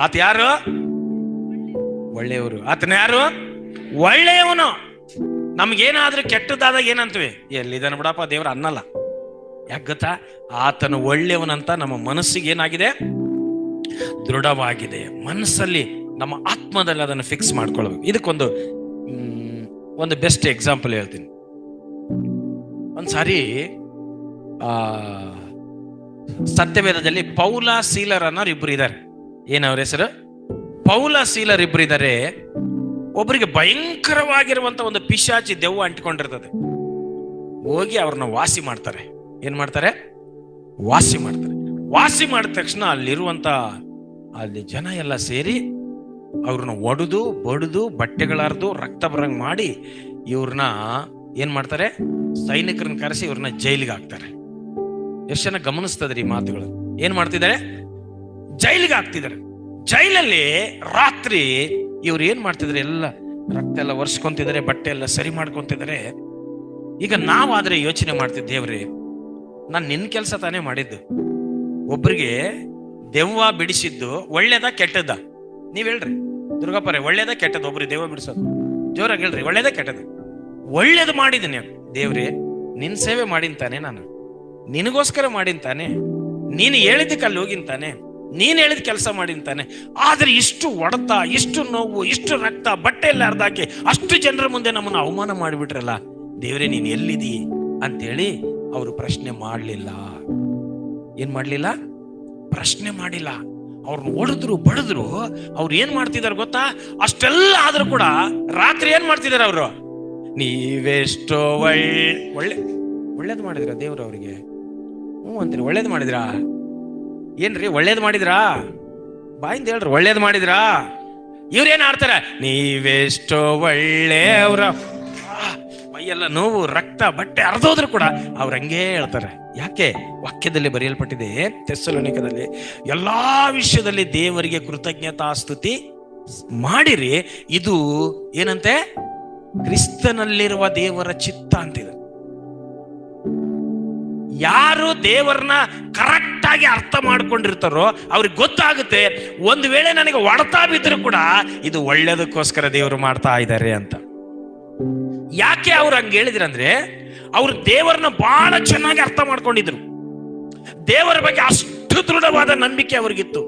ಆತ ಯಾರು? ಒಳ್ಳೆಯವರು. ಆತನ ಯಾರು? ಒಳ್ಳೆಯವನು. ನಮ್ಗೇನಾದ್ರೂ ಕೆಟ್ಟದಾದಾಗ ಏನಂತೀವಿ? ಎಲ್ಲಿದ್ದಾನೆ ಬಿಡಪ್ಪ ದೇವ್ರ ಅನ್ನಲ್ಲ. ಯಾಕೆ ಗೊತ್ತಾ? ಆತನು ಒಳ್ಳೆಯವನಂತ ನಮ್ಮ ಮನಸ್ಸಿಗೆ ಏನಾಗಿದೆ? ದೃಢವಾಗಿದೆ. ಮನಸ್ಸಲ್ಲಿ, ನಮ್ಮ ಆತ್ಮದಲ್ಲಿ ಅದನ್ನು ಫಿಕ್ಸ್ ಮಾಡ್ಕೊಳ್ಬೇಕು. ಇದಕ್ಕೊಂದು ಬೆಸ್ಟ್ ಎಕ್ಸಾಂಪಲ್ ಹೇಳ್ತೀನಿ. ಒಂದ್ಸಾರಿ ಸತ್ಯವೇದದಲ್ಲಿ ಪೌಲ ಸೀಲರ್ ಅನ್ನೋರು ಇಬ್ರು ಇದ್ದಾರೆ. ಏನವ್ರ ಹೆಸರು? ಪೌಲ ಸೀಲರ್ ಇಬ್ರು ಇದ್ದಾರೆ. ಒಬ್ಬರಿಗೆ ಭಯಂಕರವಾಗಿರುವಂತ ಒಂದು ಪಿಶಾಚಿ ದೆವ್ವ ಅಂಟಿಕೊಂಡಿರ್ತದೆ. ಹೋಗಿ ಅವ್ರನ್ನ ವಾಸಿ ಮಾಡ್ತಾರೆ. ಏನ್ ಮಾಡ್ತಾರೆ? ವಾಸಿ ಮಾಡ್ತಾರೆ. ವಾಸಿ ಮಾಡಿದ ತಕ್ಷಣ ಅಲ್ಲಿ ಜನ ಎಲ್ಲ ಸೇರಿ ಅವ್ರನ್ನ ಒಡೆದು ಬಡಿದು ಬಟ್ಟೆಗಳಾರ್ದು ರಕ್ತ ಬರಂಗ್ ಮಾಡಿ ಇವ್ರನ್ನ ಏನ್ ಮಾಡ್ತಾರೆ? ಸೈನಿಕರನ್ನ ಕರೆಸಿ ಇವ್ರನ್ನ ಜೈಲಿಗೆ ಹಾಕ್ತಾರೆ. ಎಷ್ಟು ಜನ ಗಮನಿಸ್ತದ್ರಿ ಈ ಮಾತುಗಳು? ಏನ್ ಮಾಡ್ತಿದ್ದಾರೆ? ಜೈಲಿಗೆ ಹಾಕ್ತಿದ್ದಾರೆ. ಜೈಲಲ್ಲಿ ರಾತ್ರಿ ಇವ್ರು ಏನ್ ಮಾಡ್ತಿದ್ದಾರೆ? ಎಲ್ಲ ರಕ್ತ ಎಲ್ಲ ಒರೆಸ್ಕೊಂತಿದ್ದಾರೆ, ಬಟ್ಟೆ ಎಲ್ಲ ಸರಿ ಮಾಡ್ಕೊಂತಿದ್ದಾರೆ. ಈಗ ನಾವಾದ್ರೆ ಯೋಚನೆ ಮಾಡ್ತಿದ್ದೆ, ದೇವ್ರಿ ನಾನು ನಿನ್ ಕೆಲಸ ತಾನೇ ಮಾಡಿದ್ದು. ಒಬ್ರಿಗೆ ದೆವ್ವ ಬಿಡಿಸಿದ್ದು ಒಳ್ಳೇದ ಕೆಟ್ಟದ್ದ? ನೀವ್ ಹೇಳ್ರಿ ದುರ್ಗಾಪುರ, ಒಳ್ಳೇದ ಕೆಟ್ಟದ್ದು? ಒಬ್ರಿಗೆ ದೆವ್ವ ಬಿಡಿಸೋದು ಜೋರಾಗಿ ಹೇಳ್ರಿ, ಒಳ್ಳೇದ ಕೆಟ್ಟದ್ದು? ಒಳ್ಳೇದು ಮಾಡಿದ್ದೀನಿ ದೇವ್ರಿ. ನಿನ್ ಸೇವೆ ಮಾಡಿಂತಾನೆ, ನಾನು ನಿನಗೋಸ್ಕರ ಮಾಡಿಂತಾನೆ, ನೀನು ಹೇಳಿದ್ದಕ್ಕೆ ಅಲ್ಲಿ ಹೋಗಿಂತಾನೆ, ನೀನ್ ಹೇಳಿದ ಕೆಲಸ ಮಾಡಿಂತಾನೆ. ಆದ್ರೆ ಇಷ್ಟು ಹೊಡೆತ, ಇಷ್ಟು ನೋವು, ಇಷ್ಟು ರಕ್ತ, ಬಟ್ಟೆ ಎಲ್ಲ ಅರ್ಧಾಕಿ ಅಷ್ಟು ಜನರ ಮುಂದೆ ನಮ್ಮನ್ನು ಅವಮಾನ ಮಾಡಿಬಿಟ್ರಲ್ಲ ದೇವ್ರೆ, ನೀನ್ ಎಲ್ಲಿದಿ ಅಂತೇಳಿ ಅವರು ಪ್ರಶ್ನೆ ಮಾಡ್ಲಿಲ್ಲ. ಏನ್ ಮಾಡ್ಲಿಲ್ಲ? ಪ್ರಶ್ನೆ ಮಾಡಿಲ್ಲ. ಅವ್ರನ್ನ ಹೊಡೆದ್ರು ಬಡಿದ್ರು. ಅವ್ರು ಏನ್ ಮಾಡ್ತಿದಾರೆ ಗೊತ್ತಾ? ಅಷ್ಟೆಲ್ಲ ಆದ್ರೂ ಕೂಡ ರಾತ್ರಿ ಏನ್ ಮಾಡ್ತಿದಾರೆ ಅವರು? ನೀವೆಷ್ಟೋ ಒಳ್ಳೇದು ಮಾಡಿದ್ರ ದೇವ್ರು ಅವ್ರಿಗೆ? ಅಂತೀರಿ. ಒಳ್ಳೇದು ಮಾಡಿದ್ರಾ? ಏನ್ರಿ ಒಳ್ಳೇದು ಮಾಡಿದ್ರಾ? ಬಾಯಿಂದ ಹೇಳ್ರಿ, ಒಳ್ಳೇದು ಮಾಡಿದ್ರಾ? ಇವ್ರೇನ್ ಆಡ್ತಾರ? ನೀವೆಷ್ಟೋ ಒಳ್ಳೆಯವ್ರ. ಮೈಯೆಲ್ಲ ನೋವು, ರಕ್ತ, ಬಟ್ಟೆ ಅರ್ಧೋದ್ರು ಕೂಡ ಅವ್ರ ಹಂಗೇ ಹೇಳ್ತಾರೆ. ಯಾಕೆ? ವಾಕ್ಯದಲ್ಲಿ ಬರೆಯಲ್ಪಟ್ಟಿದೆ, ಥೆಸಲೋನಿಕದಲ್ಲಿ, ಎಲ್ಲಾ ವಿಷಯದಲ್ಲಿ ದೇವರಿಗೆ ಕೃತಜ್ಞತಾ ಸ್ತುತಿ ಮಾಡಿರಿ, ಇದು ಏನಂತೆ? ಕ್ರಿಸ್ತನಲ್ಲಿರುವ ದೇವರ ಚಿತ್ತ ಅಂತಿದೆ. ಯಾರು ದೇವರನ್ನ ಕರೆಕ್ಟ್ ಆಗಿ ಅರ್ಥ ಮಾಡ್ಕೊಂಡಿರ್ತಾರೋ ಅವ್ರಿಗೆ ಗೊತ್ತಾಗುತ್ತೆ, ಒಂದು ವೇಳೆ ನನಗೆ ಹೊಡೆತಾ ಬಿದ್ರು ಕೂಡ ಇದು ಒಳ್ಳೇದಕ್ಕೋಸ್ಕರ ದೇವರು ಮಾಡ್ತಾ ಇದ್ದಾರೆ ಅಂತ. ಯಾಕೆ ಅವ್ರು ಹಂಗೆ ಹೇಳಿದ್ರಂದ್ರೆ, ಅವ್ರು ದೇವರನ್ನ ಬಹಳ ಚೆನ್ನಾಗಿ ಅರ್ಥ ಮಾಡ್ಕೊಂಡಿದ್ರು. ದೇವರ ಬಗ್ಗೆ ಅಷ್ಟು ದೃಢವಾದ ನಂಬಿಕೆ ಅವ್ರಿಗಿತ್ತು.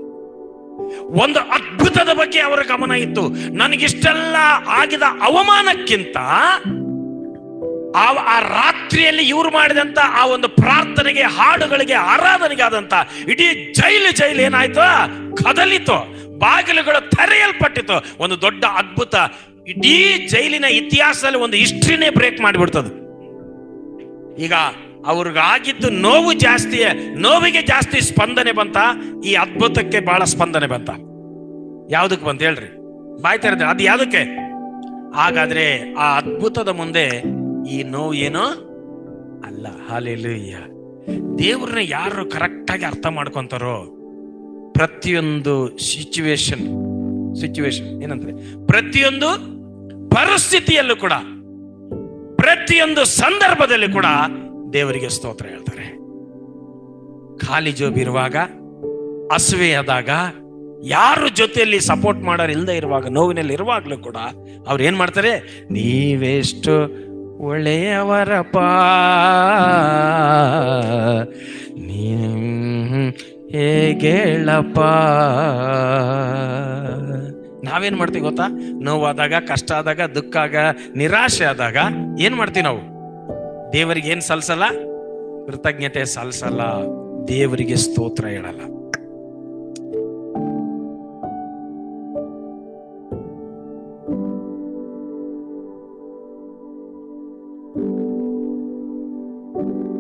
ಒಂದು ಅದ್ಭುತದ ಬಗ್ಗೆ ಅವರ ಗಮನ ಇತ್ತು. ನನಗಿಷ್ಟೆಲ್ಲ ಆಗಿದ ಅವಮಾನಕ್ಕಿಂತ ಆ ರಾತ್ರಿಯಲ್ಲಿ ಇವ್ರು ಮಾಡಿದಂತ ಆ ಒಂದು ಪ್ರಾರ್ಥನೆಗೆ, ಹಾಡುಗಳಿಗೆ, ಆರಾಧನೆಗೆ ಆದಂತ ಇಡೀ ಜೈಲು ಏನಾಯ್ತು? ಕದಲಿತು. ಬಾಗಿಲುಗಳು ತೆರೆಯಲ್ಪಟ್ಟಿತು. ಒಂದು ದೊಡ್ಡ ಅದ್ಭುತ. ಇಡೀ ಜೈಲಿನ ಇತಿಹಾಸದಲ್ಲಿ ಒಂದು ಹಿಸ್ಟ್ರಿನೇ ಬ್ರೇಕ್ ಮಾಡಿಬಿಡ್ತದೆ. ಈಗ ಅವ್ರಿಗಾಗಿದ್ದು ನೋವು ಜಾಸ್ತಿ, ನೋವಿಗೆ ಜಾಸ್ತಿ ಸ್ಪಂದನೆ ಬಂತ, ಈ ಅದ್ಭುತಕ್ಕೆ ಬಹಳ ಸ್ಪಂದನೆ ಬಂತ. ಯಾವ್ದಕ್ಕೆ ಬಂತ ಹೇಳ್ರಿ? ಬಾಯ್ ತೆರೆದ್ರೆ ಅದು ಯಾವ್ದಕ್ಕೆ? ಹಾಗಾದ್ರೆ ಆ ಅದ್ಭುತದ ಮುಂದೆ ಈ ನೋವು ಏನೋ ಅಲ್ಲ. ಹಲ್ಲೆಲೂಯ. ದೇವ್ರನ್ನ ಯಾರು ಕರೆಕ್ಟ್ ಆಗಿ ಅರ್ಥ ಮಾಡ್ಕೊಂತಾರೋ, ಪ್ರತಿಯೊಂದು ಸಿಚುವೇಶನ್ ಏನಂದ್ರೆ, ಪ್ರತಿಯೊಂದು ಪರಿಸ್ಥಿತಿಯಲ್ಲೂ ಕೂಡ, ಪ್ರತಿಯೊಂದು ಸಂದರ್ಭದಲ್ಲಿ ಕೂಡ ದೇವರಿಗೆ ಸ್ತೋತ್ರ ಹೇಳ್ತಾರೆ. ಖಾಲಿ ಜೋಬಿರುವಾಗ, ಅಸುವೆ ಆದಾಗ, ಯಾರು ಜೊತೆಯಲ್ಲಿ ಸಪೋರ್ಟ್ ಮಾಡೋರು ಇಲ್ಲದೆ ಇರುವಾಗ, ನೋವಿನಲ್ಲಿ ಇರುವಾಗ್ಲೂ ಕೂಡ ಅವ್ರು ಏನ್ ಮಾಡ್ತಾರೆ? ನೀವೆಷ್ಟು ಒಳ್ಳೆಯವರಪ್ಪ, ಹೇಗೇಳಪ್ಪ. ನಾವೇನ್ ಮಾಡ್ತೀವಿ ಗೊತ್ತಾ? ನೋವಾದಾಗ, ಕಷ್ಟ ಆದಾಗ, ದುಃಖ ಆಗ, ನಿರಾಶೆ ಆದಾಗ ಏನ್ ಮಾಡ್ತೀವಿ ನಾವು? ದೇವರಿಗೆ ಏನ್ ಸಲ್ಸಲ್ಲ? ಕೃತಜ್ಞತೆ ಸಲ್ಸಲ್ಲ. ದೇವರಿಗೆ ಸ್ತೋತ್ರ ಹೇಳಲ್ಲ.